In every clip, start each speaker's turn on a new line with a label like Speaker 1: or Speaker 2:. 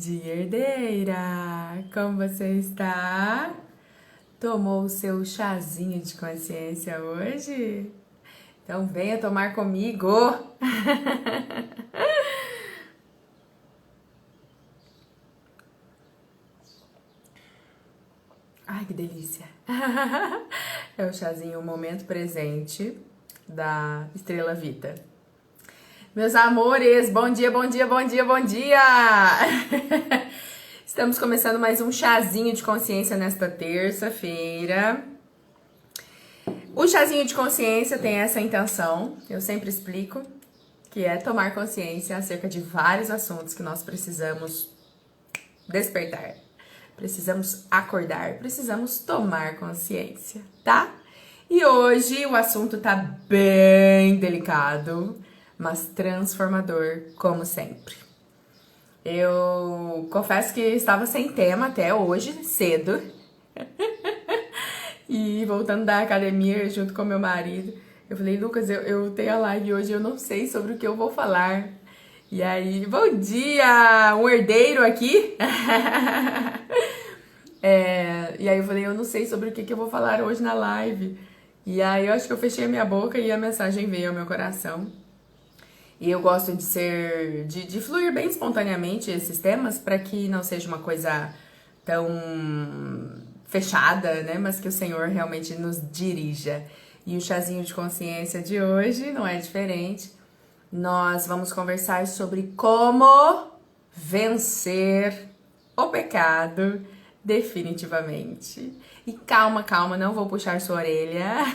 Speaker 1: dia, herdeira! Como você está? Tomou o seu chazinho de consciência hoje? Então venha tomar comigo! Ai, que delícia! É o chazinho o Momento Presente da Estrela Vita. Meus amores, bom dia, bom dia, bom dia, bom dia! Estamos começando mais um chazinho de consciência nesta terça-feira. O chazinho de consciência tem essa intenção, eu sempre explico, que é tomar consciência acerca de vários assuntos que nós precisamos despertar, precisamos acordar, precisamos tomar consciência, tá? E hoje o assunto tá bem delicado, mas transformador, como sempre. Eu confesso que estava sem tema até hoje, cedo. E voltando da academia junto com meu marido, eu falei, Lucas, eu tenho a live hoje, eu não sei sobre o que eu vou falar. E aí, bom dia! Um herdeiro aqui. E aí eu falei, eu não sei sobre o que eu vou falar hoje na live. E aí eu acho que eu fechei a minha boca e a mensagem veio ao meu coração. E eu gosto de fluir bem espontaneamente esses temas para que não seja uma coisa tão fechada, né? Mas que o Senhor realmente nos dirija. E o chazinho de consciência de hoje não é diferente. Nós vamos conversar sobre como vencer o pecado definitivamente. E calma, calma, não vou puxar sua orelha.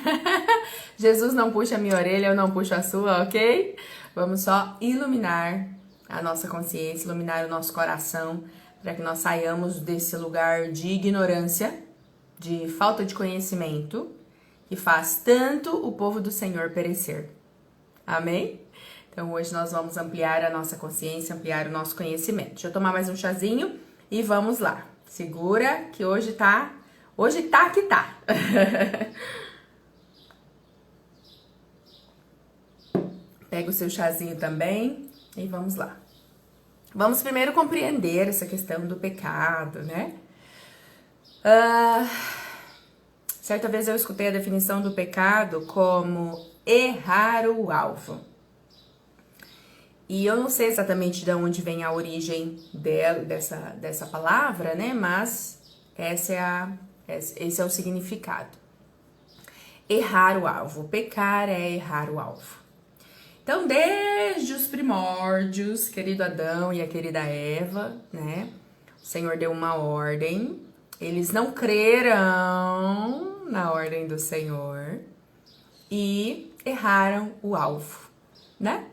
Speaker 1: Jesus não puxa a minha orelha, eu não puxo a sua, ok? Vamos só iluminar a nossa consciência, iluminar o nosso coração, para que nós saiamos desse lugar de ignorância, de falta de conhecimento, que faz tanto o povo do Senhor perecer. Amém? Então hoje nós vamos ampliar a nossa consciência, ampliar o nosso conhecimento. Deixa eu tomar mais um chazinho e vamos lá. Segura que hoje tá que tá. Pega o seu chazinho também e vamos lá. Vamos primeiro compreender essa questão do pecado, né? Certa vez eu escutei a definição do pecado como errar o alvo. E eu não sei exatamente de onde vem a origem dessa palavra, né? Mas esse é o significado. Errar o alvo. Pecar é errar o alvo. Então, desde os primórdios, querido Adão e a querida Eva, né? O Senhor deu uma ordem. Eles não creram na ordem do Senhor e erraram o alvo, né?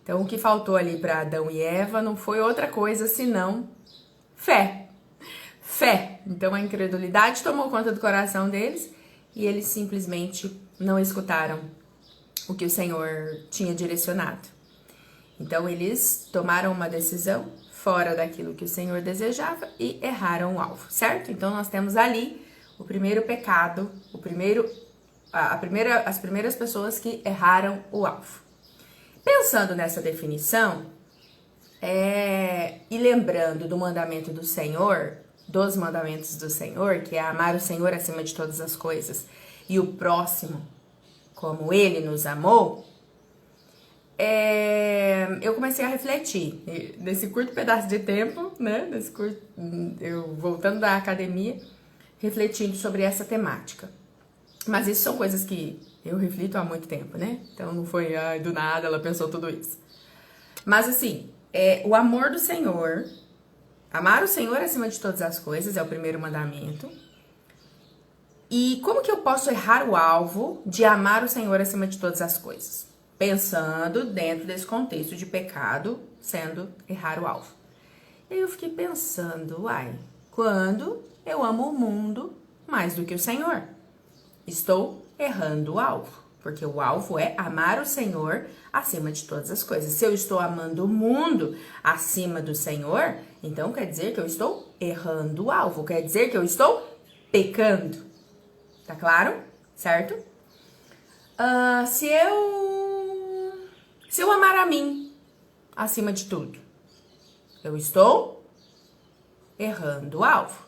Speaker 1: Então, o que faltou ali para Adão e Eva não foi outra coisa senão fé. Fé. Então, a incredulidade tomou conta do coração deles e eles simplesmente não escutaram o que o Senhor tinha direcionado. Então, eles tomaram uma decisão fora daquilo que o Senhor desejava e erraram o alvo, certo? Então, nós temos ali o primeiro pecado, as primeiras pessoas que erraram o alvo. Pensando nessa definição, e lembrando do mandamento do Senhor, dos mandamentos do Senhor, que é amar o Senhor acima de todas as coisas e o próximo como Ele nos amou, eu comecei a refletir nesse curto pedaço de tempo, né? Eu voltando da academia, refletindo sobre essa temática. Mas isso são coisas que eu reflito há muito tempo, né? Então não foi do nada ela pensou tudo isso. Mas assim, o amor do Senhor, amar o Senhor acima de todas as coisas é o primeiro mandamento. E como que eu posso errar o alvo de amar o Senhor acima de todas as coisas? Pensando dentro desse contexto de pecado, sendo errar o alvo. E aí eu fiquei pensando, quando eu amo o mundo mais do que o Senhor? Estou errando o alvo, porque o alvo é amar o Senhor acima de todas as coisas. Se eu estou amando o mundo acima do Senhor, então quer dizer que eu estou errando o alvo, quer dizer que eu estou pecando. Tá claro? Certo? Se eu amar a mim acima de tudo, eu estou errando o alvo.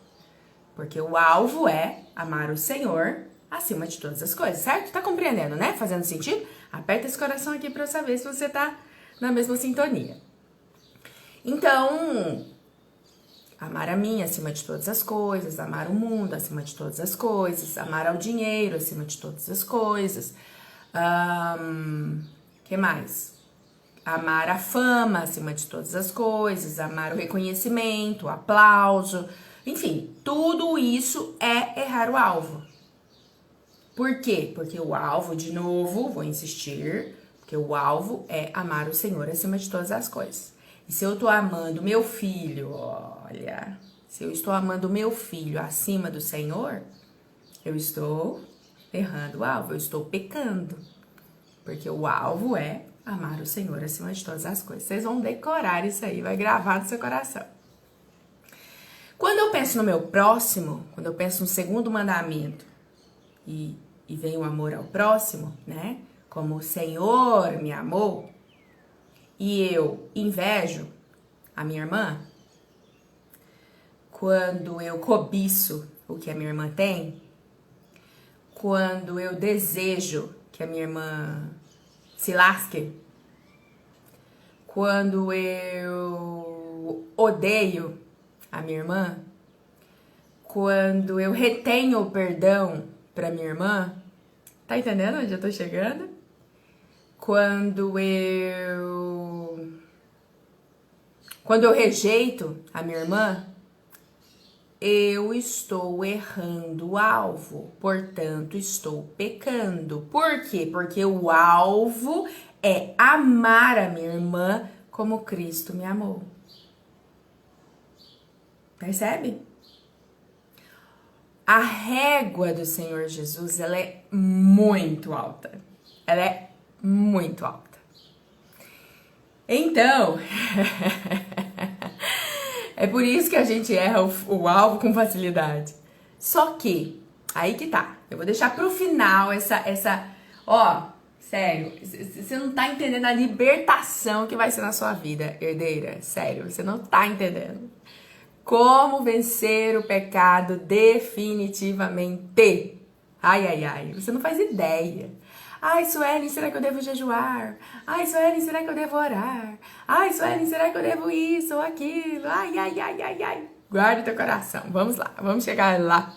Speaker 1: Porque o alvo é amar o Senhor acima de todas as coisas, certo? Tá compreendendo, né? Fazendo sentido? Aperta esse coração aqui pra eu saber se você tá na mesma sintonia. Então, amar a mim acima de todas as coisas, amar o mundo acima de todas as coisas, amar ao dinheiro acima de todas as coisas. Que mais? Amar a fama acima de todas as coisas, amar o reconhecimento, o aplauso, enfim, tudo isso é errar o alvo. Por quê? Porque o alvo, de novo, vou insistir, porque o alvo é amar o Senhor acima de todas as coisas. E se eu tô amando meu filho, olha, se eu estou amando meu filho acima do Senhor, eu estou errando o alvo, eu estou pecando. Porque o alvo é amar o Senhor acima de todas as coisas. Vocês vão decorar isso aí, vai gravar no seu coração. Quando eu penso no meu próximo, quando eu penso no segundo mandamento, e vem o amor ao próximo, né? Como o Senhor me amou, e eu invejo a minha irmã, quando eu cobiço o que a minha irmã tem, quando eu desejo que a minha irmã se lasque, quando eu odeio a minha irmã, quando eu retenho o perdão pra minha irmã, tá entendendo onde eu tô chegando? Quando eu rejeito a minha irmã, eu estou errando o alvo, portanto, estou pecando. Por quê? Porque o alvo é amar a minha irmã como Cristo me amou. Percebe? A régua do Senhor Jesus, ela é muito alta. Ela é muito alta. Então, é por isso que a gente erra o alvo com facilidade. Só que, aí que tá. Eu vou deixar pro final ó, sério, você não tá entendendo a libertação que vai ser na sua vida, herdeira. Sério, você não tá entendendo. Como vencer o pecado definitivamente. Ai, ai, ai, você não faz ideia. Ai, Suelen, será que eu devo jejuar? Ai, Suelen, será que eu devo orar? Ai, Suelen, será que eu devo isso ou aquilo? Ai, ai, ai, ai, ai. Guarde teu coração. Vamos lá, vamos chegar lá.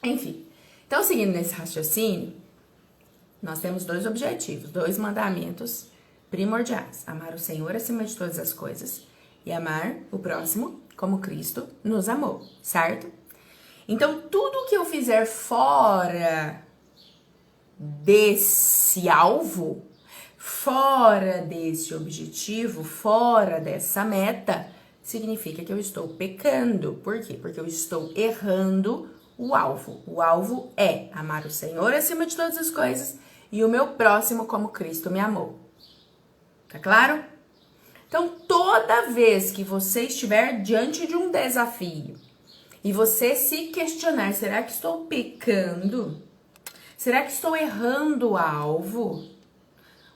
Speaker 1: Enfim, então seguindo nesse raciocínio, nós temos dois objetivos, dois mandamentos primordiais. Amar o Senhor acima de todas as coisas e amar o próximo como Cristo nos amou, certo? Então, tudo que eu fizer fora desse alvo, fora desse objetivo, fora dessa meta, significa que eu estou pecando. Por quê? Porque eu estou errando o alvo. O alvo é amar o Senhor acima de todas as coisas e o meu próximo como Cristo me amou. Tá claro? Então, toda vez que você estiver diante de um desafio e você se questionar, será que estou pecando? Será que estou errando o alvo?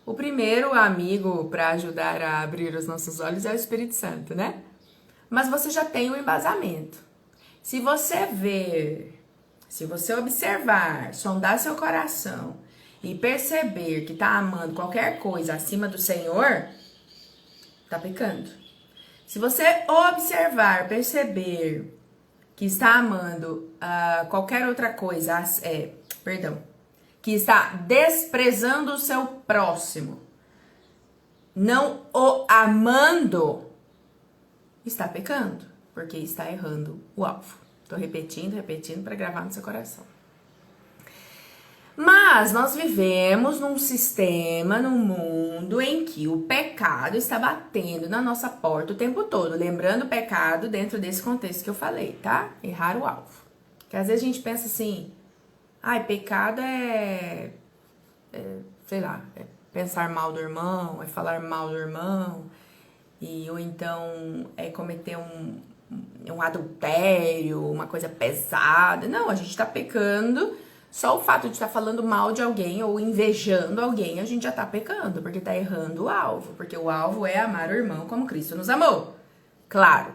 Speaker 1: O primeiro amigo para ajudar a abrir os nossos olhos é o Espírito Santo, né? Mas você já tem um embasamento. Se você ver, se você observar, sondar seu coração e perceber que está amando qualquer coisa acima do Senhor, tá pecando. Se você observar, perceber que está amando qualquer outra coisa, que está desprezando o seu próximo, não o amando, está pecando, porque está errando o alvo. Tô repetindo para gravar no seu coração. Mas nós vivemos num sistema, num mundo em que o pecado está batendo na nossa porta o tempo todo. Lembrando o pecado dentro desse contexto que eu falei, tá? Errar o alvo. Porque às vezes a gente pensa assim, pecado é pensar mal do irmão, é falar mal do irmão, ou então é cometer um adultério, uma coisa pesada. Não, a gente tá pecando. Só o fato de estar falando mal de alguém ou invejando alguém, a gente já tá pecando, porque tá errando o alvo. Porque o alvo é amar o irmão como Cristo nos amou. Claro.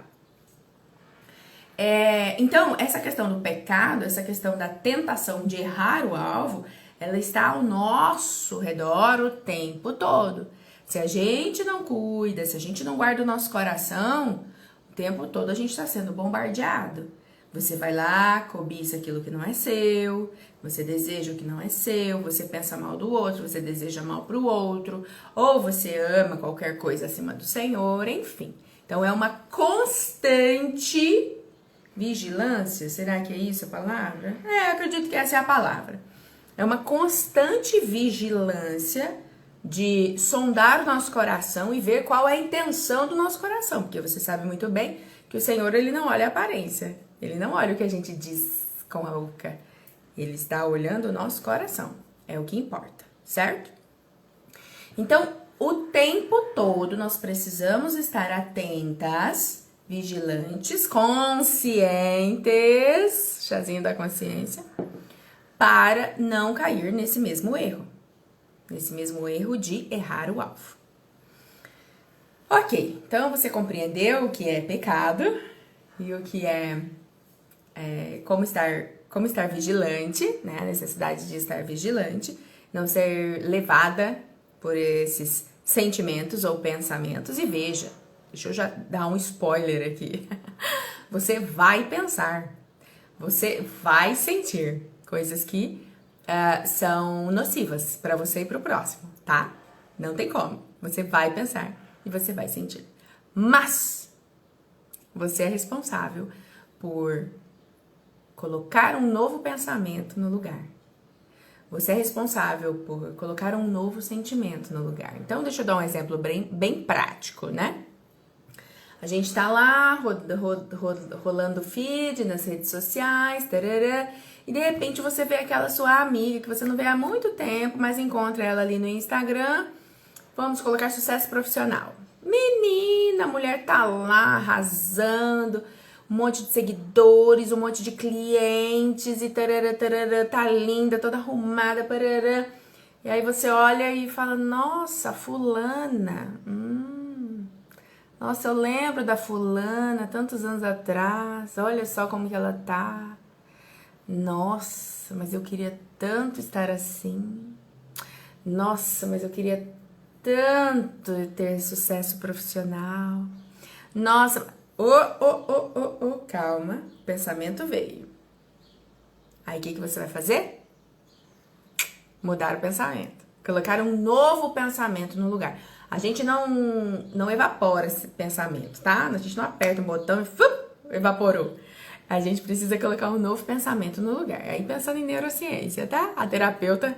Speaker 1: Então, essa questão do pecado, essa questão da tentação de errar o alvo, ela está ao nosso redor o tempo todo. Se a gente não cuida, se a gente não guarda o nosso coração, o tempo todo a gente está sendo bombardeado. Você vai lá, cobiça aquilo que não é seu, você deseja o que não é seu, você pensa mal do outro, você deseja mal pro outro, ou você ama qualquer coisa acima do Senhor, enfim. Então, é uma constante vigilância, será que é isso a palavra? Acredito que essa é a palavra. É uma constante vigilância de sondar o nosso coração e ver qual é a intenção do nosso coração, porque você sabe muito bem que o Senhor, ele não olha a aparência, ele não olha o que a gente diz com a boca, ele está olhando o nosso coração, é o que importa, certo? Então, o tempo todo nós precisamos estar atentas, vigilantes, conscientes, chazinho da consciência, para não cair nesse mesmo erro de errar o alvo. Ok, então você compreendeu o que é pecado e o que é como estar vigilante, né? A necessidade de estar vigilante, não ser levada por esses sentimentos ou pensamentos. E veja, deixa eu já dar um spoiler aqui. Você vai pensar, você vai sentir coisas que são nocivas para você e para o próximo, tá? Não tem como. Você vai pensar e você vai sentir. Mas você é responsável por colocar um novo pensamento no lugar. Você é responsável por colocar um novo sentimento no lugar. Então, deixa eu dar um exemplo bem prático, né? A gente tá lá rolando feed nas redes sociais, tarará, e de repente você vê aquela sua amiga que você não vê há muito tempo, mas encontra ela ali no Instagram. Vamos colocar sucesso profissional. Menina, a mulher tá lá arrasando, um monte de seguidores, um monte de clientes e tarará, tarará, tá linda, toda arrumada, parará. E aí você olha e fala, nossa, fulana, nossa, eu lembro da fulana tantos anos atrás, olha só como que ela tá. Nossa, mas eu queria tanto estar assim. Nossa, mas eu queria tanto ter sucesso profissional. Nossa, calma, o pensamento veio. Aí o que você vai fazer? Mudar o pensamento. Colocar um novo pensamento no lugar. A gente não evapora esse pensamento, tá? A gente não aperta um botão e evaporou. A gente precisa colocar um novo pensamento no lugar. Aí pensando em neurociência, tá? A terapeuta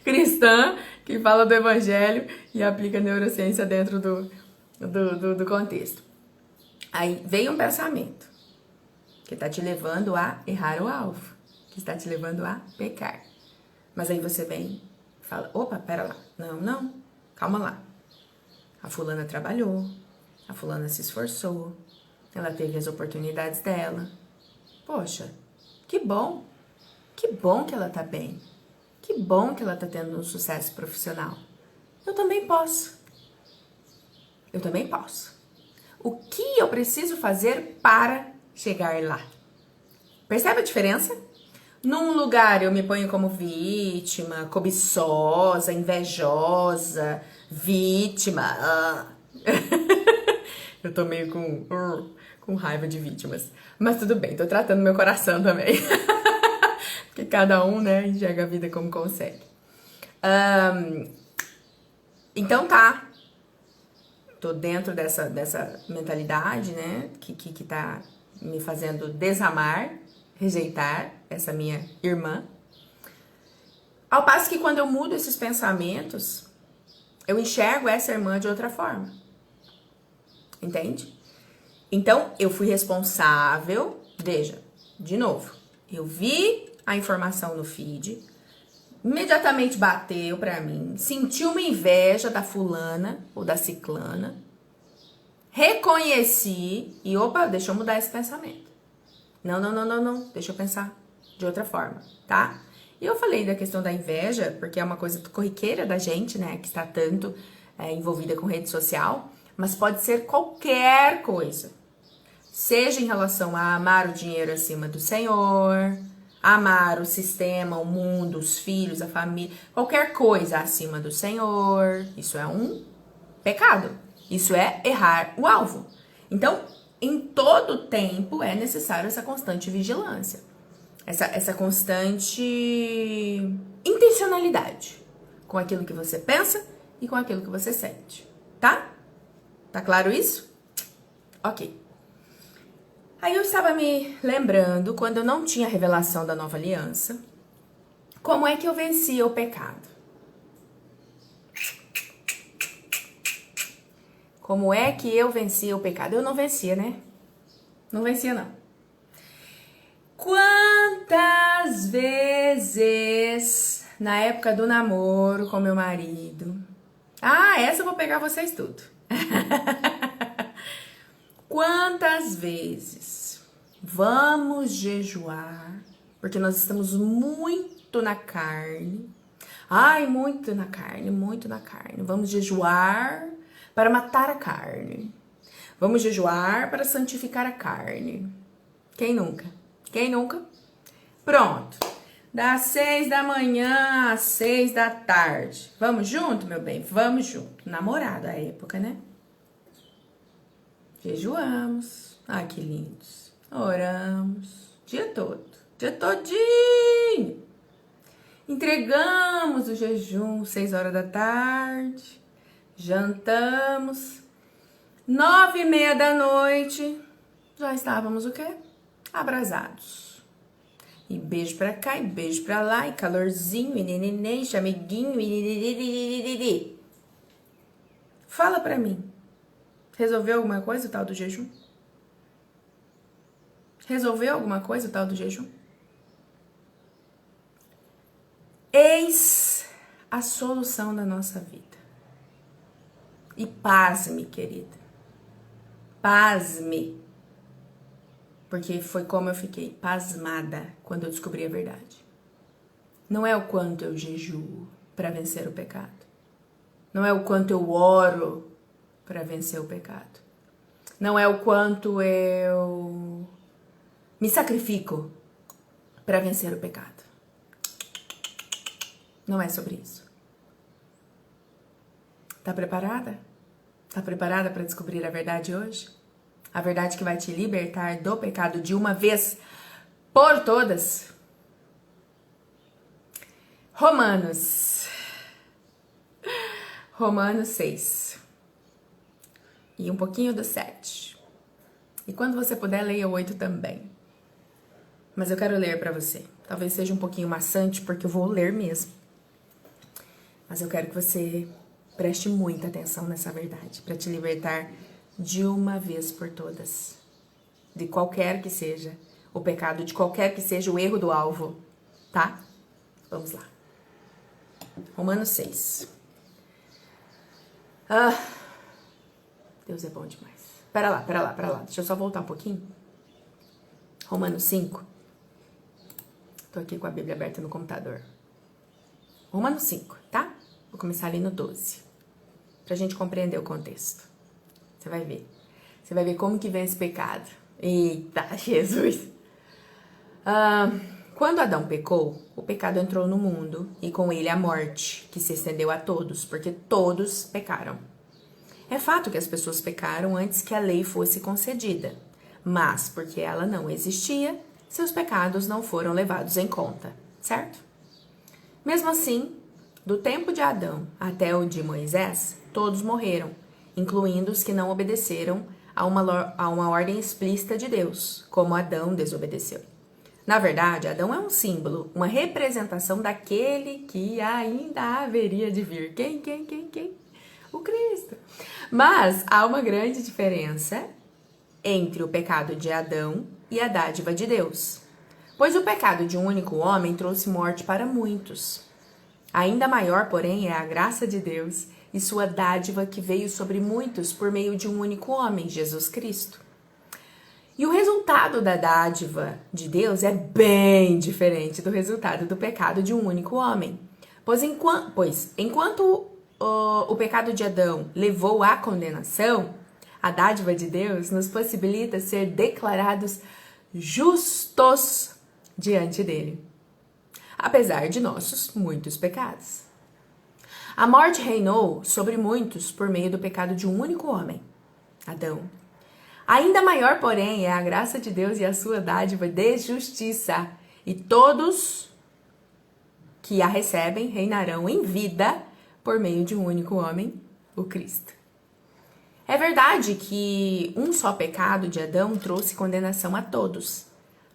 Speaker 1: cristã que fala do evangelho e aplica neurociência dentro do contexto. Aí veio um pensamento que está te levando a errar o alvo, que está te levando a pecar. Mas aí você vem e fala, opa, pera lá, não, calma lá. A fulana trabalhou, a fulana se esforçou, ela teve as oportunidades dela. Poxa, que bom que ela tá bem, que bom que ela tá tendo um sucesso profissional. Eu também posso. O que eu preciso fazer para chegar lá? Percebe a diferença? Num lugar eu me ponho como vítima, cobiçosa, invejosa, vítima. Eu tô meio com raiva de vítimas. Mas tudo bem, tô tratando meu coração também. Porque cada um, né, enxerga a vida como consegue. Então tá. Tô dentro dessa mentalidade, né, que tá me fazendo desamar, rejeitar essa minha irmã. Ao passo que quando eu mudo esses pensamentos, eu enxergo essa irmã de outra forma. Entende? Então, eu fui responsável, veja, de novo, eu vi a informação no feed, imediatamente bateu pra mim, senti uma inveja da fulana ou da ciclana, reconheci e, opa, deixa eu mudar esse pensamento. Não, deixa eu pensar de outra forma, tá? E eu falei da questão da inveja, porque é uma coisa corriqueira da gente, né, que está tanto envolvida com rede social, mas pode ser qualquer coisa. Seja em relação a amar o dinheiro acima do Senhor, amar o sistema, o mundo, os filhos, a família, qualquer coisa acima do Senhor. Isso é um pecado. Isso é errar o alvo. Então, em todo tempo é necessário essa constante vigilância. Essa constante intencionalidade com aquilo que você pensa e com aquilo que você sente, tá? Tá claro isso? Ok. Aí eu estava me lembrando, quando eu não tinha a revelação da nova aliança, como é que eu vencia o pecado. Como é que eu vencia o pecado? Eu não vencia, né? Não vencia, não. Quantas vezes, na época do namoro com meu marido... Ah, essa eu vou pegar vocês tudo. Quantas vezes vamos jejuar, porque nós estamos muito na carne. Ai, muito na carne, muito na carne. Vamos jejuar para matar a carne. Vamos jejuar para santificar a carne. Quem nunca? Quem nunca? Pronto. Das 6 da manhã às 6 da tarde. Vamos junto, meu bem? Vamos junto. Namorado à época, né? Jejuamos. Ai, que lindos. Oramos. Dia todo. Dia todinho. Entregamos o jejum 6 horas da tarde. Jantamos. 9:30 da noite. Já estávamos o quê? Abrasados. E beijo pra cá, e beijo pra lá, e calorzinho, e neneném, chameguinho, e... Fala pra mim. Resolveu alguma coisa o tal do jejum? Resolveu alguma coisa o tal do jejum? Eis a solução da nossa vida. E pasme, querida. Pasme. Porque foi como eu fiquei pasmada quando eu descobri a verdade. Não é o quanto eu jejuo para vencer o pecado. Não é o quanto eu oro para vencer o pecado. Não é o quanto eu me sacrifico para vencer o pecado. Não é sobre isso. Tá preparada? Tá preparada para descobrir a verdade hoje? A verdade que vai te libertar do pecado de uma vez por todas? Romanos 6. E um pouquinho do 7. E quando você puder, leia o 8 também. Mas eu quero ler para você. Talvez seja um pouquinho maçante, porque eu vou ler mesmo. Mas eu quero que você preste muita atenção nessa verdade, para te libertar de uma vez por todas. De qualquer que seja o pecado, de qualquer que seja o erro do alvo, tá? Vamos lá. Romanos 6. Deus é bom demais. Pera lá. Deixa eu só voltar um pouquinho. Romanos 5. Tô aqui com a Bíblia aberta no computador. Romanos 5, tá? Vou começar ali no 12. Pra gente compreender o contexto. Você vai ver. Você vai ver como que vem esse pecado. Eita, Jesus! Quando Adão pecou, o pecado entrou no mundo e com ele a morte, que se estendeu a todos, porque todos pecaram. É fato que as pessoas pecaram antes que a lei fosse concedida, mas porque ela não existia, seus pecados não foram levados em conta, certo? Mesmo assim, do tempo de Adão até o de Moisés, todos morreram, incluindo os que não obedeceram a uma ordem explícita de Deus, como Adão desobedeceu. Na verdade, Adão é um símbolo, uma representação daquele que ainda haveria de vir. Quem? O Cristo. Mas há uma grande diferença entre o pecado de Adão e a dádiva de Deus. Pois o pecado de um único homem trouxe morte para muitos. Ainda maior, porém, é a graça de Deus e sua dádiva que veio sobre muitos por meio de um único homem, Jesus Cristo. E o resultado da dádiva de Deus é bem diferente do resultado do pecado de um único homem. Pois enquanto o pecado de Adão levou à condenação, A dádiva de Deus nos possibilita ser declarados justos diante dele, apesar de nossos muitos pecados. A morte reinou sobre muitos por meio do pecado de um único homem, Adão. Ainda maior, porém, é a graça de Deus e a sua dádiva de justiça, e todos que a recebem reinarão em vida por meio de um único homem, o Cristo. É verdade que um só pecado de Adão trouxe condenação a todos,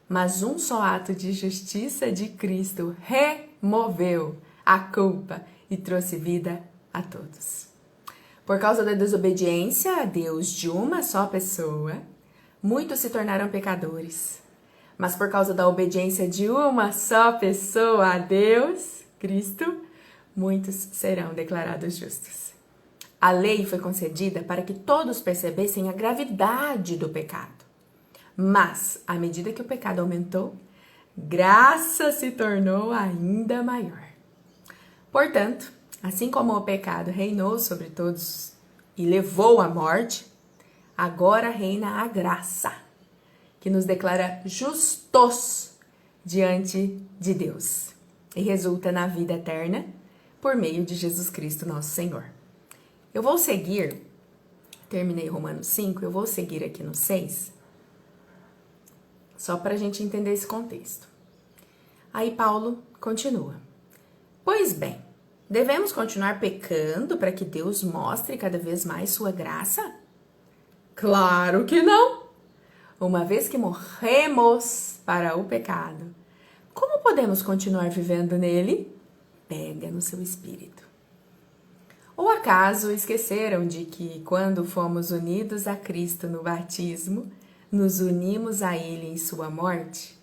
Speaker 1: mas um só ato de justiça de Cristo removeu a culpa e trouxe vida a todos. Por causa da desobediência a Deus de uma só pessoa, muitos se tornaram pecadores. Mas por causa da obediência de uma só pessoa a Deus, Cristo, muitos serão declarados justos. A lei foi concedida para que todos percebessem a gravidade do pecado. Mas, à medida que o pecado aumentou, graça se tornou ainda maior. Portanto, assim como o pecado reinou sobre todos e levou à morte, agora reina a graça, que nos declara justos diante de Deus e resulta na vida eterna por meio de Jesus Cristo, nosso Senhor. Eu vou seguir, terminei Romanos 5, eu vou seguir aqui no 6, só para a gente entender esse contexto. Aí Paulo continua. Pois bem, devemos continuar pecando para que Deus mostre cada vez mais sua graça? Claro que não! Uma vez que morremos para o pecado, como podemos continuar vivendo nele? Pega no seu espírito. Ou acaso esqueceram de que quando fomos unidos a Cristo no batismo, nos unimos a Ele em sua morte?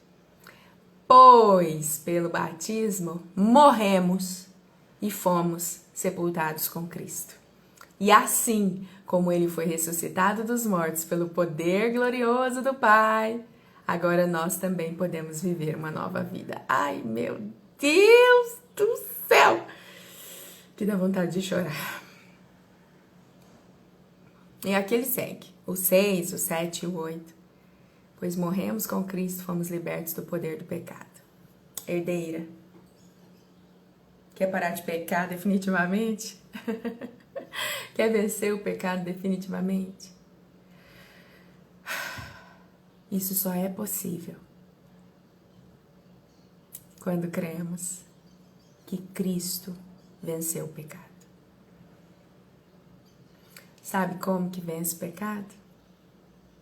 Speaker 1: Pois, pelo batismo, morremos e fomos sepultados com Cristo. E assim como Ele foi ressuscitado dos mortos pelo poder glorioso do Pai, agora nós também podemos viver uma nova vida. Ai, meu Deus do céu! Que dá vontade de chorar. E aqui ele segue, o 6, o 7 e o 8. Pois morremos com Cristo, fomos libertos do poder do pecado. Herdeira, quer parar de pecar definitivamente? Quer vencer o pecado definitivamente? Isso só é possível quando cremos que Cristo venceu o pecado. Sabe como que vence o pecado?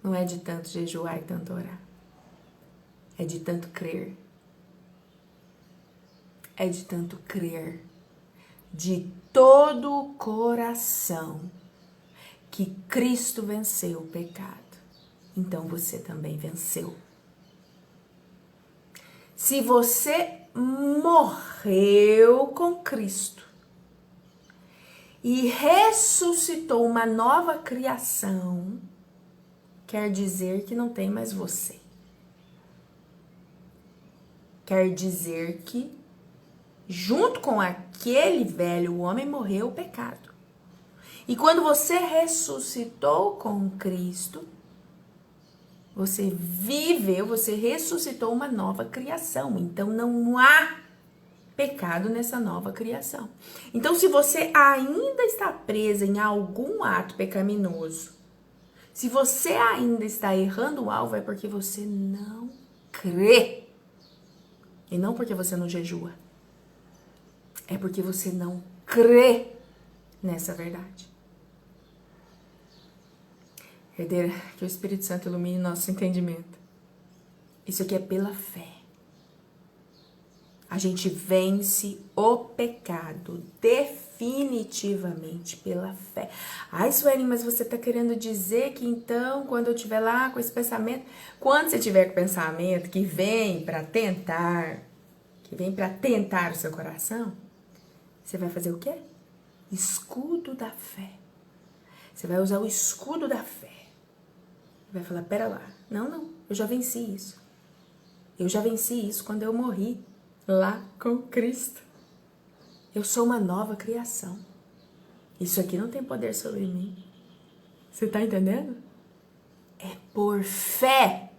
Speaker 1: Não é de tanto jejuar e tanto orar. É de tanto crer. É de tanto crer de todo o coração que Cristo venceu o pecado. Então você também venceu. Se você morreu com Cristo e ressuscitou uma nova criação, quer dizer que não tem mais você. Quer dizer que, junto com aquele velho homem, morreu o pecado. E quando você ressuscitou com Cristo, você viveu, você ressuscitou uma nova criação. Então não há pecado nessa nova criação. Então, se você ainda está presa em algum ato pecaminoso, se você ainda está errando o alvo, é porque você não crê. E não porque você não jejua. É porque você não crê nessa verdade. Herdeira, que o Espírito Santo ilumine nosso entendimento. Isso aqui é pela fé. A gente vence o pecado definitivamente pela fé. Ai, Sueli, mas você tá querendo dizer que então, quando eu estiver lá com esse pensamento, quando você tiver com o pensamento que vem para tentar o seu coração, você vai fazer o quê? Escudo da fé. Você vai usar o escudo da fé. Vai falar, pera lá. Não, eu já venci isso. Eu já venci isso quando eu morri lá com Cristo. Eu sou uma nova criação. Isso aqui não tem poder sobre mim. Você tá entendendo? É por fé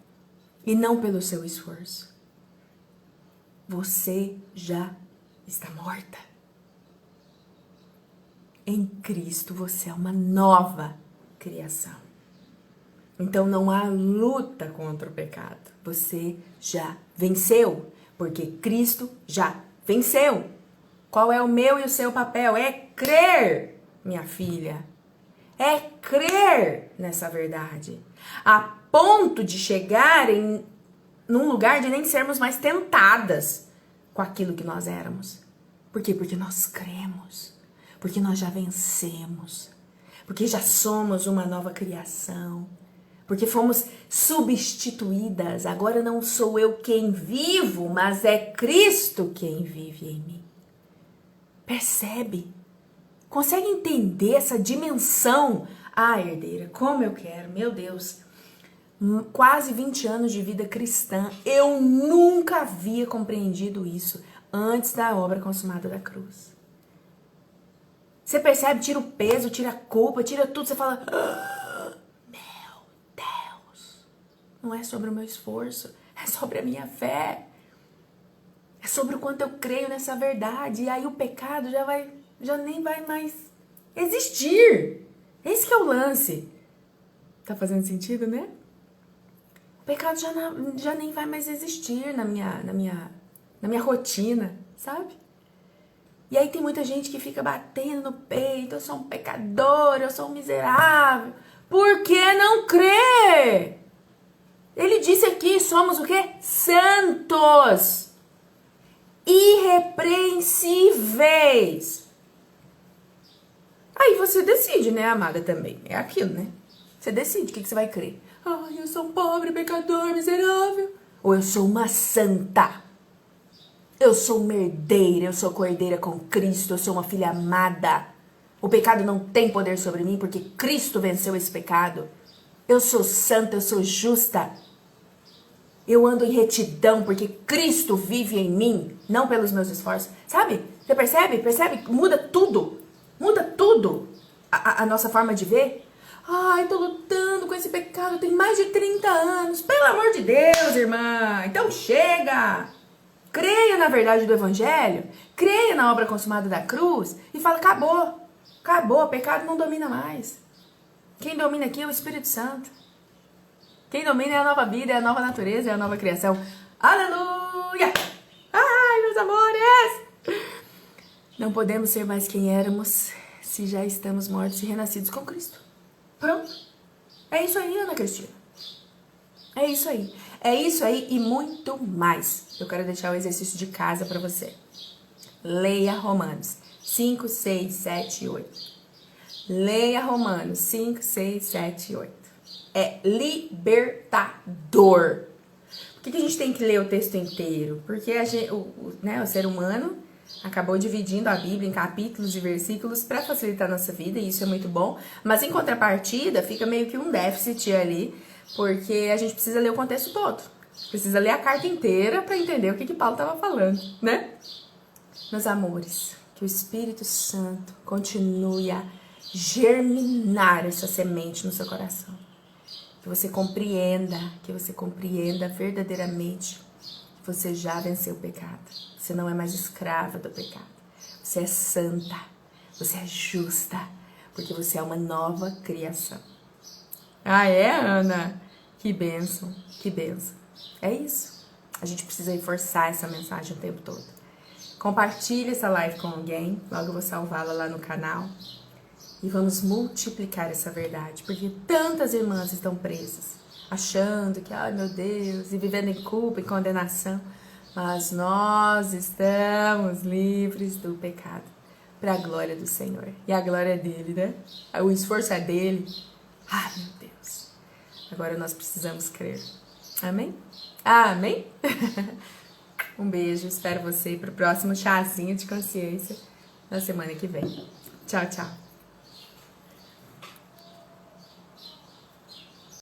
Speaker 1: e não pelo seu esforço. Você já está morta. Em Cristo você é uma nova criação. Então não há luta contra o pecado. Você já venceu, porque Cristo já venceu. Qual é o meu e o seu papel? É crer, minha filha. É crer nessa verdade. A ponto de chegar num lugar de nem sermos mais tentadas com aquilo que nós éramos. Por quê? Porque nós cremos. Porque nós já vencemos. Porque já somos uma nova criação. Porque fomos substituídas. Agora não sou eu quem vivo, mas é Cristo quem vive em mim. Percebe? Consegue entender essa dimensão? Ah, herdeira, como eu quero, meu Deus. Quase 20 anos de vida cristã, eu nunca havia compreendido isso antes da obra consumada da cruz. Você percebe? Tira o peso, tira a culpa, tira tudo. Você fala, meu Deus, não é sobre o meu esforço, é sobre a minha fé. É sobre o quanto eu creio nessa verdade. E aí o pecado já nem vai mais existir. Esse que é o lance. Tá fazendo sentido, né? O pecado já nem vai mais existir na minha rotina, sabe? E aí tem muita gente que fica batendo no peito, eu sou um pecador, eu sou um miserável. Por que não crê? Ele disse aqui, somos o quê? Santos. Irrepreensíveis. Aí você decide, né, amada, também. É aquilo, né? Você decide o que você vai crer. Ai, eu sou um pobre, pecador, miserável. Ou eu sou uma santa. Eu sou uma herdeira, eu sou coerdeira com Cristo, eu sou uma filha amada. O pecado não tem poder sobre mim porque Cristo venceu esse pecado. Eu sou santa, eu sou justa. Eu ando em retidão porque Cristo vive em mim, não pelos meus esforços. Sabe? Você percebe? Percebe? Muda tudo. Muda tudo. A nossa forma de ver. Ai, tô lutando com esse pecado tem mais de 30 anos. Pelo amor de Deus, irmã. Então chega. Creia na verdade do Evangelho. Creia na obra consumada da cruz. E fala, acabou. Acabou. O pecado não domina mais. Quem domina aqui é o Espírito Santo. Quem domina é a nova vida, é a nova natureza, é a nova criação. Aleluia! Ai, meus amores! Não podemos ser mais quem éramos se já estamos mortos e renascidos com Cristo. Pronto. É isso aí, Ana Cristina. É isso aí. É isso aí e muito mais. Eu quero deixar o exercício de casa para você. Leia Romanos 5, 6, 7 e 8. Leia Romanos 5, 6, 7 e 8. É libertador. Por que a gente tem que ler o texto inteiro? Porque o ser humano acabou dividindo a Bíblia em capítulos e versículos para facilitar a nossa vida, e isso é muito bom. Mas em contrapartida, fica meio que um déficit ali, porque a gente precisa ler o contexto todo. Precisa ler a carta inteira para entender o que Paulo estava falando, né? Meus amores, que o Espírito Santo continue a germinar essa semente no seu coração. Que você compreenda verdadeiramente que você já venceu o pecado. Você não é mais escrava do pecado. Você é santa, você é justa, porque você é uma nova criação. Ah, é, Ana? Que bênção, que bênção. É isso. A gente precisa reforçar essa mensagem o tempo todo. Compartilhe essa live com alguém, logo eu vou salvá-la lá no canal. E vamos multiplicar essa verdade, porque tantas irmãs estão presas, achando que, ai meu Deus, e vivendo em culpa e condenação. Mas nós estamos livres do pecado, para a glória do Senhor. E a glória é dele, né? O esforço é dele. Ai meu Deus. Agora nós precisamos crer. Amém? Amém? Um beijo, espero você para o próximo chazinho de consciência na semana que vem. Tchau, tchau.